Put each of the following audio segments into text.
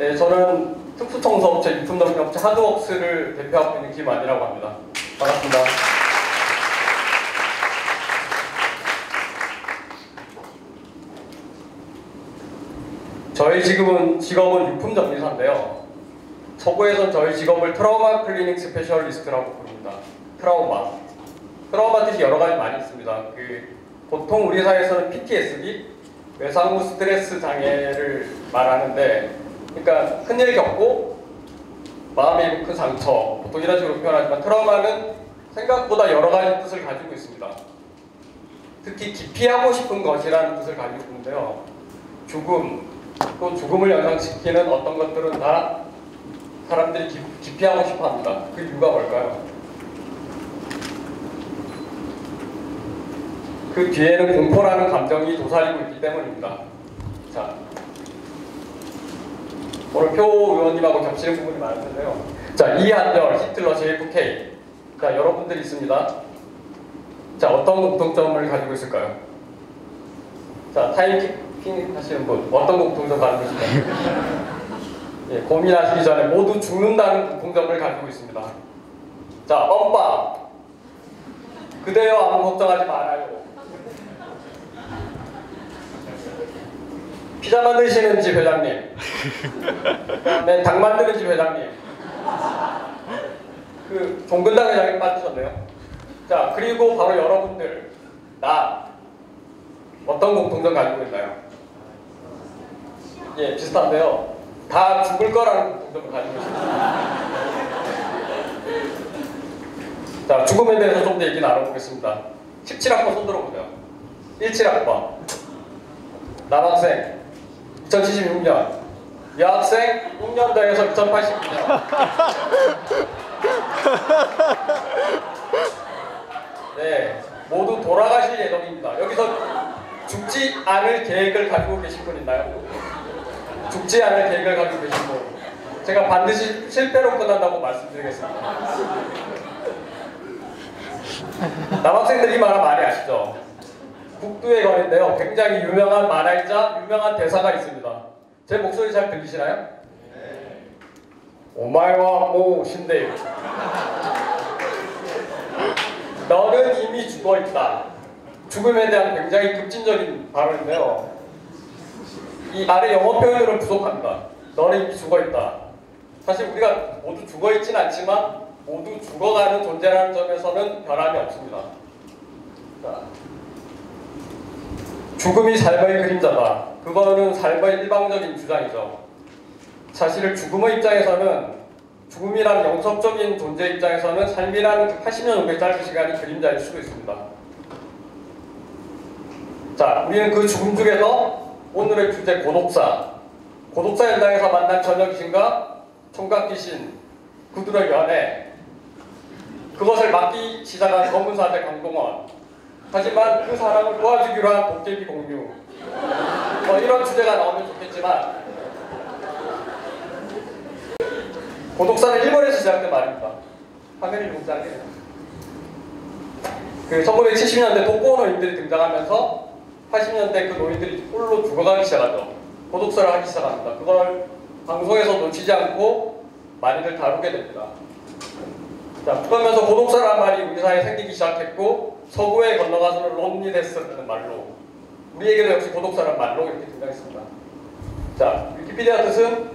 네, 저는 특수청소업체, 유품넘김업체 하드웍스를 대표하고 있는 김안이라고 합니다. 반갑습니다. 저희 직업은 유품정리사인데요. 서구에선 저희 직업을 트라우마 클리닝 스페셜리스트라고 부릅니다. 트라우마 뜻이 여러 가지 많이 있습니다. 보통 우리 사회에서는 PTSD, 외상 후 스트레스 장애를 말하는데, 그러니까 큰일 겪고 마음에 입은 큰 상처, 보통 이런 식으로 표현하지만 트라우마는 생각보다 여러 가지 뜻을 가지고 있습니다. 특히 기피하고 싶은 것이라는 뜻을 가지고 있는데요. 죽음, 또 죽음을 연상시키는 어떤 것들은 다 사람들이 기피하고 싶어 합니다. 그 이유가 뭘까요? 그 뒤에는 공포라는 감정이 도사리고 있기 때문입니다. 자, 오늘 표 의원님하고 겹치는 부분이 많을 텐데요. 자, 이한열, 히틀러, JFK. 자, 여러분들이 있습니다. 자, 어떤 공통점을 가지고 있을까요? 자, 타임키핑 하시는 분, 어떤 공통점 가지고 있을까요? 예, 고민하시기 전에 모두 죽는다는 공통점을 가지고 있습니다. 자, 엄빠. 그대여 아무 걱정하지 말아요. 피자 만드시는 집 회장님, 네, 닭 만드는 집 회장님, 종근당 회장님 빠지셨네요. 자, 그리고 바로 여러분들, 나 어떤 공통점 가지고 있나요? 예, 비슷한데요. 다 죽을 거라는 공통점을 가지고 있습니다. 자, 죽음에 대해서 좀 더 얘기 나눠보겠습니다. 17학번 손 들어보세요. 17학번 남학생 2076년, 여학생 6년도에서 2089년. 네, 모두 돌아가실 예정입니다. 여기서 죽지 않을 계획을 가지고 계신 분 있나요? 죽지 않을 계획을 가지고 계신 분. 제가 반드시 실패로 끝난다고 말씀드리겠습니다. 남학생들이 말한 말이 아시죠? 국두의 권인데요. 굉장히 유명한 만화이자 유명한 대사가 있습니다. 제 목소리 잘 들리시나요? 네. 오마이와 오 신데요. 너는 이미 죽어있다. 죽음에 대한 굉장히 급진적인 발언인데요. 이 아래 영어 표현으로는 부족합니다. 너는 이미 죽어있다. 사실 우리가 모두 죽어있진 않지만 모두 죽어가는 존재라는 점에서는 변함이 없습니다. 자, 죽음이 삶의 그림자다. 그거는 삶의 일방적인 주장이죠. 사실 죽음의 입장에서는, 죽음이라는 영속적인 존재 입장에서는 삶이라는 80년 정도의 짧은 시간이 그림자일 수도 있습니다. 자, 우리는 그 죽음 중에서 오늘의 주제 고독사 현장에서 만난 저녁 귀신과 총각 귀신, 그들의 연애, 그것을 막기 시작한 검은사제 강동원, 하지만 그 사람을 도와주기로 한 도깨비 공유, 이런 주제가 나오면 좋겠지만, 고독사는 일본에서 시작된 말입니다. 화면이 좀 짧네요. 1970년대 독고 노인들이 등장하면서 80년대 그 노인들이 홀로 죽어가기 시작하죠. 고독사를 하기 시작합니다. 그걸 방송에서 놓치지 않고 많이들 다루게 됩니다. 자, 그러면서 고독사라는 말이 우리 사회에 생기기 시작했고, 서구에 건너가서는 론리데스라는 말로, 우리에게도 역시 고독사라는 말로 이렇게 등장했습니다. 자, 위키피디아 뜻은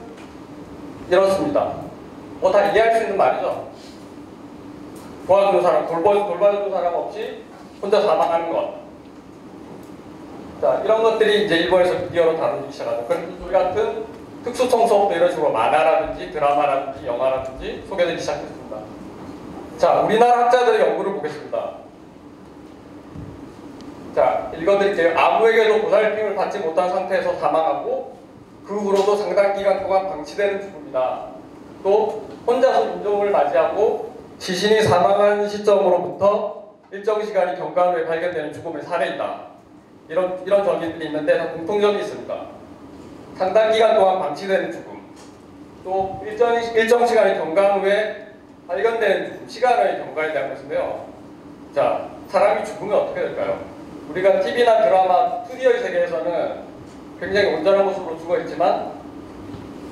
이렇습니다. 다 이해할 수 있는 말이죠. 도와주는 사람, 돌봐주는 사람 없이 혼자 사망하는 것. 자, 이런 것들이 이제 일본에서 미디어로 다루기 시작하죠. 그래서 우리 같은 특수청소업도 이런 식으로 만화라든지 드라마라든지 영화라든지 소개되기 시작했습니다. 자, 우리나라 학자들의 연구를 보겠습니다. 자, 읽어드릴게요. 아무에게도 보살핌을 받지 못한 상태에서 사망하고 그 후로도 상당 기간 동안 방치되는 죽음이다. 또 혼자서 임종을 맞이하고 시신이 사망한 시점으로부터 일정 시간이 경과 후에 발견되는 죽음의 사례이다. 이런 정의들이 있는데 다 공통점이 있습니다. 상당 기간 동안 방치되는 죽음, 또 일정 시간이 경과 후에 발견되는 죽음, 시간의 경과에 대한 것인데요. 자, 사람이 죽으면 어떻게 될까요? 우리가 TV나 드라마, 2D의 세계에서는 굉장히 온전한 모습으로 죽어있지만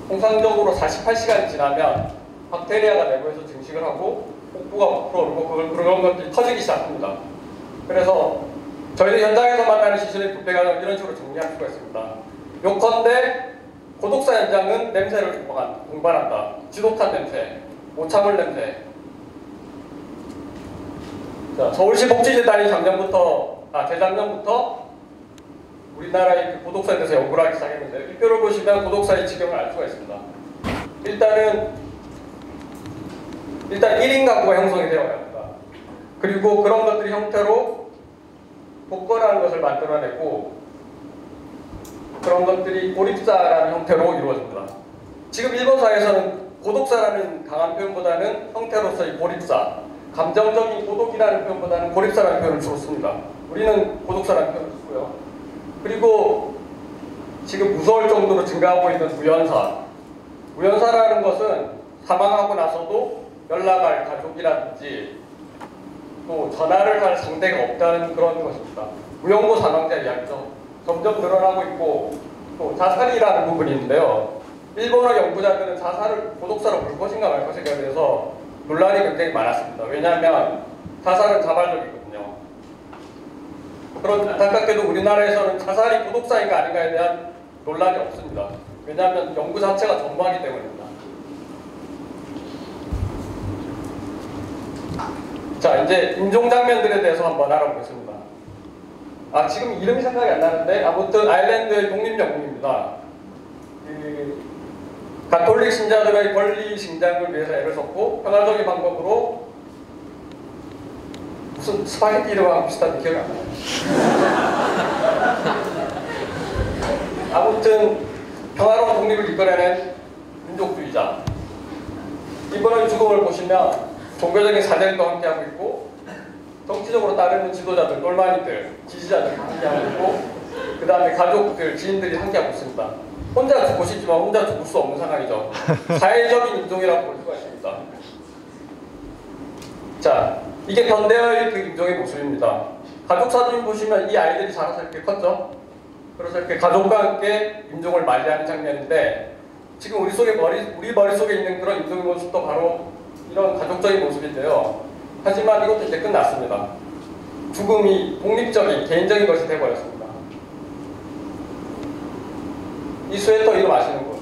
통상적으로 48시간이 지나면 박테리아가 내부에서 증식을 하고 복부가 부풀어오르고 그런 것들이 터지기 시작합니다. 그래서 저희는 현장에서 만나는 시신의 부패가 이런 식으로 정리할 수가 있습니다. 요컨대 고독사 현장은 냄새를 동반한다. 지독한 냄새, 못 참을 냄새. 자, 서울시 복지재단이 재작년부터 우리나라의 그 고독사에 대해서 연구를 하기 시작했는데 이 표를 보시면 고독사의 지경을 알 수가 있습니다. 일단 1인 가구가 형성이 되어야 합니다. 그리고 그런 것들이 형태로 복거라는 것을 만들어내고 그런 것들이 고립사라는 형태로 이루어집니다. 지금 일본 사회에서는 고독사라는 강한 표현보다는 형태로서의 고립사, 감정적인 고독이라는 표현보다는 고립사라는 표현을 주로 씁니다. 우리는 고독사라는 표현을 쓰고요. 그리고 지금 무서울 정도로 증가하고 있는 우연사. 우연사라는 것은 사망하고 나서도 연락할 가족이라든지 또 전화를 할 상대가 없다는 그런 것입니다. 무연고 사망자 이야기죠. 점점 늘어나고 있고 또 자살이라는 부분이 있는데요. 일본어 연구자들은 자살을 고독사로 볼 것인가 말 것인가에 대해서 논란이 굉장히 많았습니다. 왜냐하면 자살은 자발적이거든요. 그런 안타깝게도 우리나라에서는 자살이 고독사인가 아닌가에 대한 논란이 없습니다. 왜냐하면 연구 자체가 전무하기 때문입니다. 자, 이제 임종 장면들에 대해서 한번 알아보겠습니다. 지금 이름이 생각이 안 나는데 아무튼 아일랜드의 독립영웅입니다. 가톨릭 신자들의 권리 신장을 위해서 애를 썼고 평화적인 방법으로 무슨 스파게티 이름하고 비슷한데 기억이 안 나요. 아무튼 평화로운 독립을 이끌어낸 민족주의자. 이번의 죽음을 보시면 종교적인 사절도 함께하고 있고 정치적으로 따르는 지도자들, 똘마니들, 지지자들이 함께하고 있고 그 다음에 가족들, 지인들이 함께하고 있습니다. 혼자 죽고 싶지만 혼자 죽을 수 없는 상황이죠. 사회적인 인종이라고 볼 수가 있습니다. 자, 이게 현대의 그 인종의 모습입니다. 가족 사진 보시면 이 아이들이 자라서 이렇게 컸죠. 그래서 이렇게 가족과 함께 인종을 맞이하는 장면인데 지금 우리 머릿속에 있는 그런 인종의 모습도 바로 이런 가족적인 모습인데요. 하지만 이것도 이제 끝났습니다. 죽음이 독립적인 개인적인 것이 되어버렸습니다. 이 스웨터 이름 아시는 분?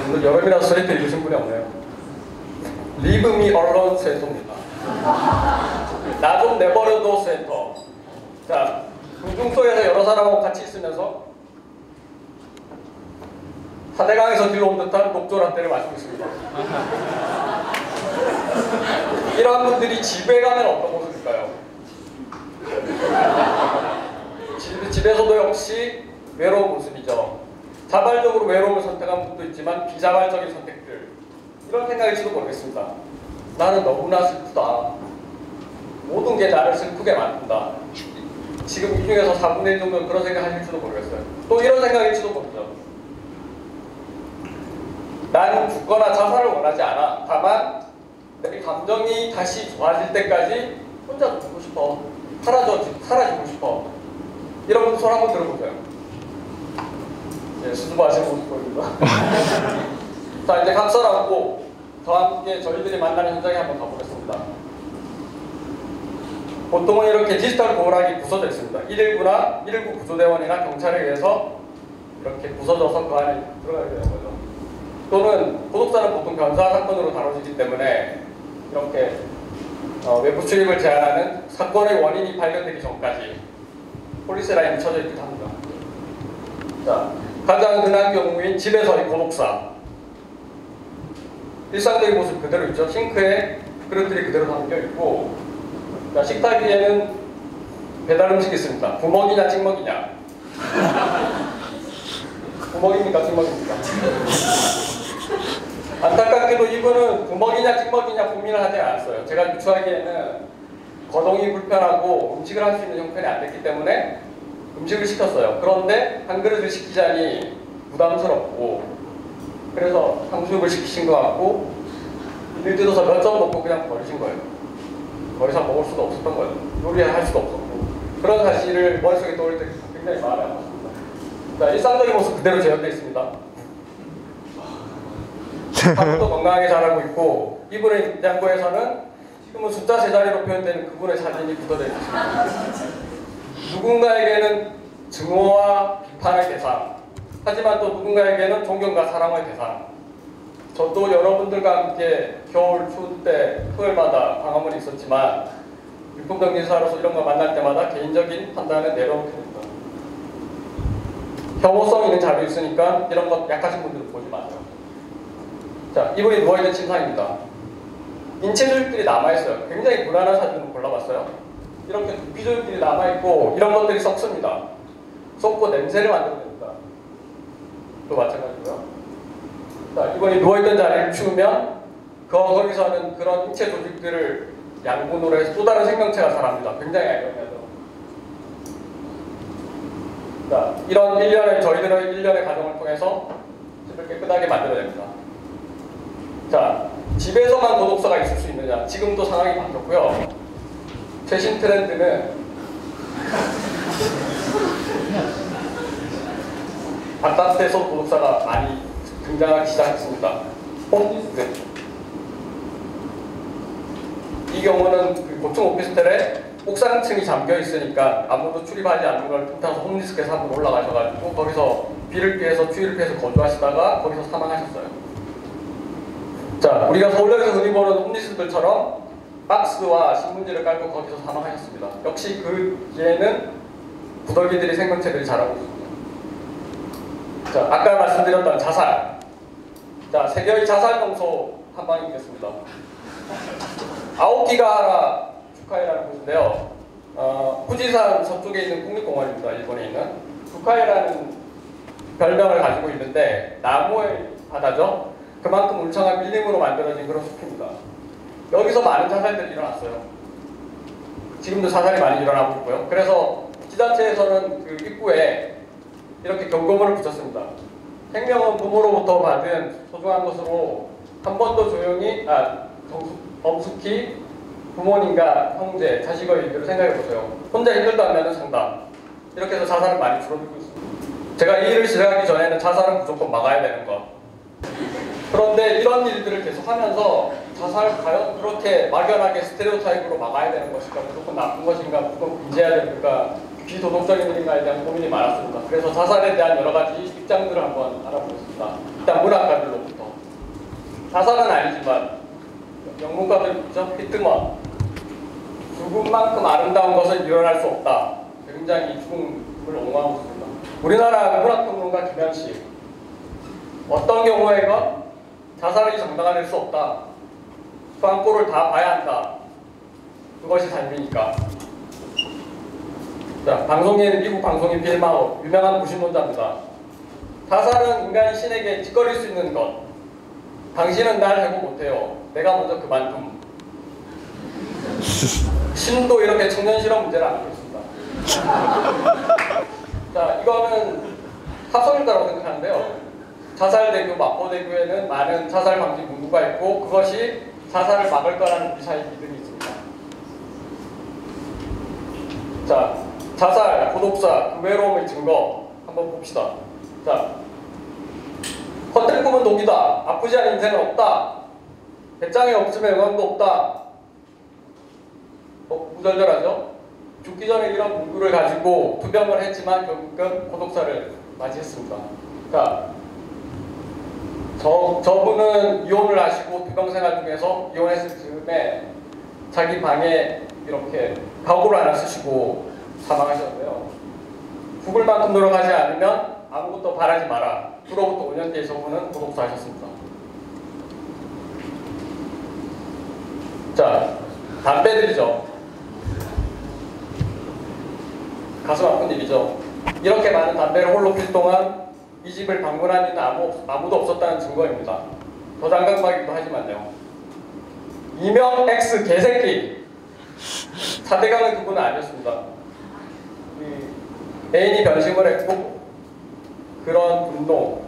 오늘 여름이라서 스웨터 입으신 분이 없네요. Leave me alone 스웨터입니다. 나 좀 내버려둬 스웨터. 자, 궁중소에서 여러 사람하고 같이 있으면서 사대강에서 길러온 듯한 녹조라떼를 마시고 있습니다. 이러한 분들이 집에 가면 어떤 모습일까요? 집에서도 역시 외로운 모습이죠. 자발적으로 외로움을 선택한 분도 있지만 비자발적인 선택들, 이런 생각일지도 모르겠습니다. 나는 너무나 슬프다. 모든 게 나를 슬프게 만든다. 지금 이 중에서 4분의 1 정도는 그런 생각하실지도 모르겠어요. 또 이런 생각일지도 모르죠. 나는 죽거나 자살을 원하지 않아. 다만 내 감정이 다시 좋아질 때까지 혼자 죽고 싶어. 사라지고 싶어. 이런 분 손 한번 들어보세요. 네, 수줍어하시는 모습 보입니다. 자, 이제 각설하고 저와 함께 저희들이 만나는 현장에 한번 가보겠습니다. 보통은 이렇게 디지털 도어락이 부서져 있습니다. 119나 119 구조대원이나 경찰에 의해서 이렇게 부서져서 그 안에 들어가게 되는 거죠. 또는 고독사는 보통 변사 사건으로 다뤄지기 때문에 이렇게 외부 출입을 제한하는 사건의 원인이 발견되기 전까지 폴리스 라인이 쳐져 있기도 합니다. 자, 가장 흔한 경우인 집에서의 고독사. 일상적인 모습 그대로 있죠. 싱크에 그릇들이 그대로 담겨 있고, 자, 식탁 위에는 배달 음식이 있습니다. 부먹이냐 찍먹이냐. 부먹입니까 찍먹입니까? 안타깝게도 이분은 부먹이냐 찍먹이냐 고민을 하지 않았어요. 제가 유추하기에는 거동이 불편하고 음식을 할 수 있는 형편이 안 됐기 때문에 음식을 시켰어요. 그런데 한 그릇을 시키자니 부담스럽고 그래서 탕수육을 시키신 것 같고 예를 들어서 몇 점 먹고 그냥 버리신 거예요. 더 이상 먹을 수도 없었던 거예요. 요리할 수도 없었고 그런 사실을 머릿속에 떠올릴 때 굉장히 마음이 아팠습니다. 자, 일상적인 모습 그대로 재현되어 있습니다. 밥도 건강하게 자라고 있고, 이분의 냉장고에서는 지금은 숫자 3자리로 표현되는 그분의 사진이 붙어져 있습니다. 누군가에게는 증오와 비판의 대상, 하지만 또 누군가에게는 존경과 사랑의 대상. 저도 여러분들과 함께 겨울 추울 때 토요일마다 광화문에 있었지만 유품정리사로서 이런 거 만날 때마다 개인적인 판단을 내려놓게 됩니다. 혐오성 있는 자료 있으니까 이런 것 약하신 분들은 보지 마세요. 자, 이분이 누워있는 침상입니다. 인체 조직들이 남아있어요. 굉장히 불안한 사진을 골라봤어요. 이렇게 두피 조직들이 남아있고 이런 것들이 썩습니다. 썩고 냄새를 만들어냅니다. 또 마찬가지고요. 자, 이분이 누워있던 자리를 치우면 거기서는 그런 인체 조직들을 양분으로 해서 또 다른 생명체가 자랍니다. 굉장히 아이러니하죠. 자, 이런 저희들의 일련의 과정을 통해서 집을 깨끗하게 만들어냅니다. 자, 집에서만 도독서가 있을 수 있느냐? 지금도 상황이 바뀌었고요. 최신 트렌드는 바깥에서 도독서가 많이 등장하기 시작했습니다. 홈리스. 이 경우는 그 고층 오피스텔에 옥상층이 잠겨 있으니까 아무도 출입하지 않는 걸 틈타서 홈리스께서 한번 올라가셔가지고 거기서 비를 피해서 추위를 피해서 거주하시다가 거기서 사망하셨어요. 자, 우리가 서울역에서 흔히 보는 홈리스들처럼 박스와 신문지를 깔고 거기서 사망하셨습니다. 역시 그 뒤에는 구더기들이 생명체들이 자라고 있습니다. 자, 아까 말씀드렸던 자살. 자, 세계의 자살 농소 한 방이 있겠습니다. 아오키가하라 슈카이라는 곳인데요. 후지산 서쪽에 있는 국립공원입니다. 일본에 있는. 슈카이라는 별명을 가지고 있는데 나무의 바다죠. 그만큼 울창한 밀림으로 만들어진 그런 숲입니다. 여기서 많은 자살들이 일어났어요. 지금도 자살이 많이 일어나고 있고요. 그래서 지자체에서는 그 입구에 이렇게 경고문을 붙였습니다. 생명은 부모로부터 받은 소중한 것으로 한 번 더 조용히, 엄숙히 부모님과 형제, 자식의 일들을 생각해보세요. 혼자 힘들다 하면 상담. 이렇게 해서 자살은 많이 줄어들고 있습니다. 제가 이 일을 시작하기 전에는 자살은 무조건 막아야 되는 것. 그런데 이런 일들을 계속하면서 자살 과연 그렇게 막연하게 스테레오타입으로 막아야 되는 것인가, 무조건 나쁜 것인가, 무조건 금지해야 되는가, 비도덕적인 일인가에 대한 고민이 많았습니다. 그래서 자살에 대한 여러 가지 입장들을 한번 알아보겠습니다. 일단 문학가들로부터. 자살은 아니지만 영문가들 있죠? 히트먼. 죽음만큼 아름다운 것은 일어날 수 없다. 굉장히 죽음을 옹호하고 있습니다. 우리나라 문학평론가 김현식. 어떤 경우에건 자살이 정당화될 수 없다. 수안골을 다 봐야 한다. 그것이 삶이니까. 자, 방송인, 미국 방송인 빌 마우, 유명한 무신론자입니다. 자살은 인간이 신에게 짓거릴 수 있는 것. 당신은 날 해고 못해요. 내가 먼저 그만둠. 신도 이렇게 청년 실험 문제를 안고 있습니다. 자, 이거는 합성일다라고 생각하는데요. 자살대교, 마포대교에는 많은 자살 방지 문구가 있고 그것이 자살을 막을 거라는 미사의 믿음이 있습니다. 자, 자살, 고독사, 그 외로움의 증거 한번 봅시다. 자, 헛된 꿈은 독이다. 아프지 않은 인생은 없다. 배짱이 없으면 영광도 없다. 구절절하죠? 죽기 전에 이런 문구를 가지고 투병을 했지만 결국은 고독사를 맞이했습니다. 자, 저분은 이혼을 하시고 투병생활 중에서 이혼했을 즈음에 자기 방에 이렇게 가구를 하나 쓰시고 사망하셨는데요. 죽을 만큼 노력하지 않으면 아무것도 바라지 마라. 그로부터 5년 뒤에 저분은 고독사하셨습니다. 자, 담배들이죠. 가슴 아픈 일이죠. 이렇게 많은 담배를 홀로 필 동안 이 집을 방문한 이는 아무도 없었다는 증거입니다. 더 장강하기도 하지만요. 이명 X 개새끼. 4대강은 그분은 아니었습니다. 애인이 변심을 했고 그런 분노,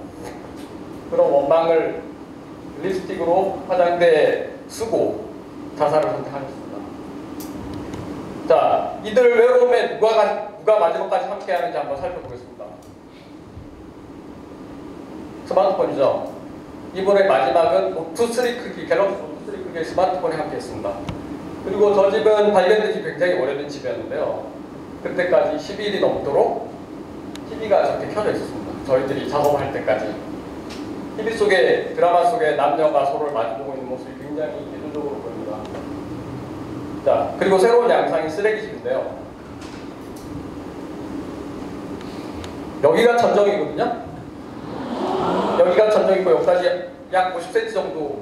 그런 원망을 립스틱으로 화장대에 쓰고 자살을 선택하셨습니다. 자, 이들 외로움에 누가 마지막까지 함께하는지 한번 살펴보겠습니다. 스마트폰이죠. 이번에 마지막은 노트3 크기, 갤럭시 노트3 크기의 스마트폰에 함께했습니다. 그리고 저 집은 발견된 지 굉장히 오래된 집이었는데요. 그때까지 10일이 넘도록 TV가 저렇게 켜져 있었습니다. 저희들이 작업할 때까지. TV 속에, 드라마 속에 남녀가 서로를 마주보고 있는 모습이 굉장히 이질적으로 보입니다. 자, 그리고 새로운 양상이 쓰레기집인데요. 여기가 천정이거든요. 여기가 천정이고 여기까지 약 50cm 정도,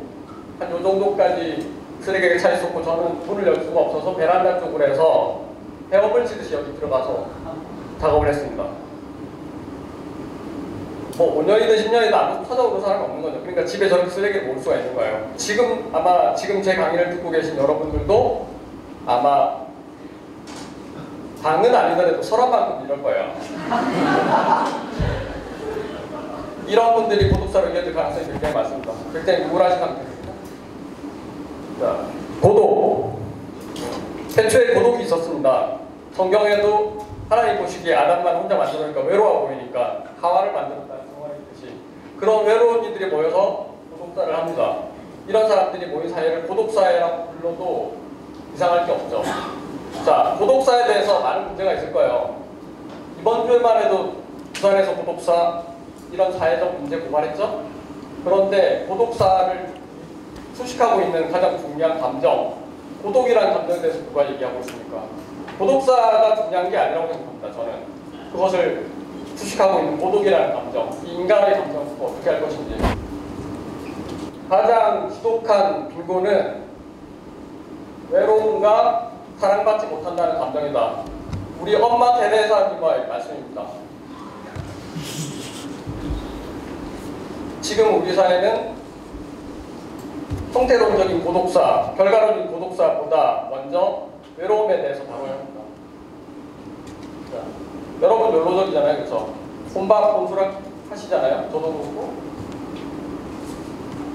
한 요 정도까지 쓰레기가 차 있었고, 저는 문을 열 수가 없어서 베란다 쪽으로 해서 헤엄을 치듯이 여기 들어가서 작업을 했습니다. 뭐 5년이든 10년이든 아무 찾아오는 사람이 없는 거죠. 그러니까 집에 저렇게 쓰레기를 모을 수가 있는 거예요. 지금 제 강의를 듣고 계신 여러분들도 아마 방은 아니더라도 서랍만큼 이럴 거예요. 이런 분들이 고독사로 이어질 가능성이 굉장히 많습니다. 굉장히 우울하신 상태입니다. 자, 고독. 태초에 고독이 있었습니다. 성경에도 하나님 보시기에 아담만 혼자 만들어니까 외로워 보이니까 하와를 만들었다는 성화에 있듯이 그런 외로운 이들이 모여서 고독사를 합니다. 이런 사람들이 모인 사회를 고독사회라고 불러도 이상할 게 없죠. 자, 고독사에 대해서 많은 문제가 있을 거예요. 이번 주에만 해도 부산에서 고독사 이런 사회적 문제 고발했죠. 그런데 고독사를 수식하고 있는 가장 중요한 감정, 고독이라는 감정에 대해서 누가 얘기하고 있습니까? 고독사가 중요한 게 아니라고 생각합니다. 저는 그것을 수식하고 있는 고독이라는 감정, 이 인간의 감정을 어떻게 할 것인지. 가장 지독한 빈곤은 외로움과 사랑받지 못한다는 감정이다. 우리 엄마 테레사님의 말씀입니다. 지금 우리 사회는 형태론적인 고독사, 결과론적인 고독사보다 먼저 외로움에 대해서 다뤄야 합니다. 자, 여러분 욜로적이잖아요, 그렇죠? 혼밥, 혼수락 하시잖아요. 저도 그렇고.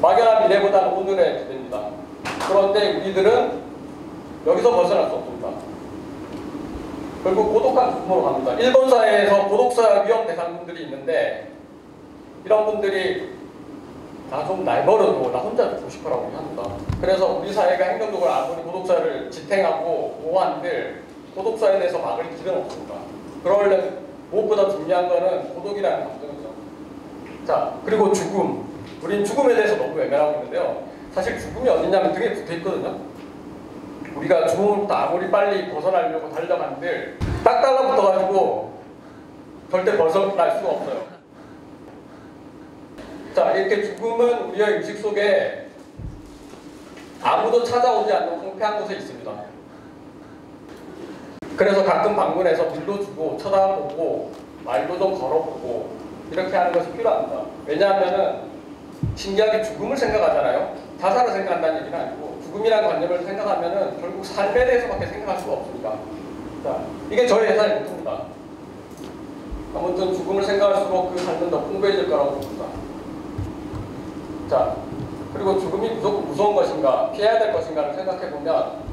막연한 미래보다는 오늘의 기대입니다. 그런데 우리들은 여기서 벗어날 수 없습니다. 결국 고독한 죽음으로 갑니다. 일본 사회에서 고독사 위험 대상분들이 있는데 이런 분들이 나 좀 날 버려도 나 혼자 죽고 싶어라고 합니다. 그래서 우리 사회가 행정적으로 아무리 고독사를 지탱하고 보호한들 고독사에 대해서 막을 길은 없습니다. 그러려면 무엇보다 중요한 거는 고독이라는 감정이죠. 자, 그리고 죽음. 우린 죽음에 대해서 너무 외면하고 있는데요. 사실 죽음이 어디냐면 등에 붙어 있거든요. 우리가 죽음으로부터 아무리 빨리 벗어나려고 달려간들 딱 달라붙어가지고 절대 벗어날 수가 없어요. 자, 이렇게 죽음은 우리의 의식 속에 아무도 찾아오지 않는 황폐한 곳에 있습니다. 그래서 가끔 방문해서 물도 주고 쳐다보고 말도 좀 걸어보고 이렇게 하는 것이 필요합니다. 왜냐하면 신기하게 죽음을 생각하잖아요. 자살을 생각한다는 얘기는 아니고 죽음이라는 관념을 생각하면 결국 삶에 대해서밖에 생각할 수가 없습니다. 자, 이게 저의 예상의 모토입니다. 아무튼 죽음을 생각할수록 그 삶은 더 풍부해질 거라고 봅니다. 자, 그리고 죽음이 무조건 무서운 것인가, 피해야 될 것인가를 생각해보면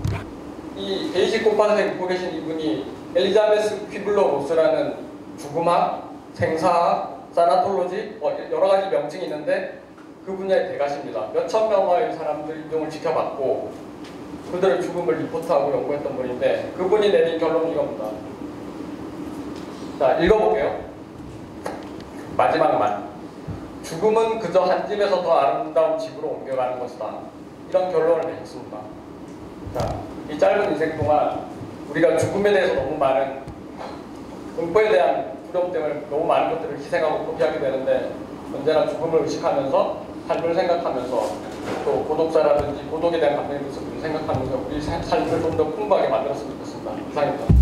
이 베이직 콤파스에 입고 계신 이분이 엘리자베스 퀴블러 로스라는 죽음학, 생사학, 사나톨로지 여러 가지 명칭이 있는데 그 분야의 대가십니다. 몇천 명의 사람들 인종을 지켜봤고 그들의 죽음을 리포트하고 연구했던 분인데 그분이 내린 결론이 이겁니다. 자, 읽어볼게요. 마지막만. 죽음은 그저 한 집에서 더 아름다운 집으로 옮겨가는 것이다. 이런 결론을 내렸습니다. 자, 이 짧은 인생 동안 우리가 죽음에 대해서 너무 많은 공포에 대한 두려움 때문에 너무 많은 것들을 희생하고 포기하게 되는데 언제나 죽음을 의식하면서 삶을 생각하면서 또 고독사라든지 고독에 대한 감정에 대해서 생각하면서 우리 삶을 좀 더 풍부하게 만들었으면 좋겠습니다. 이상입니다.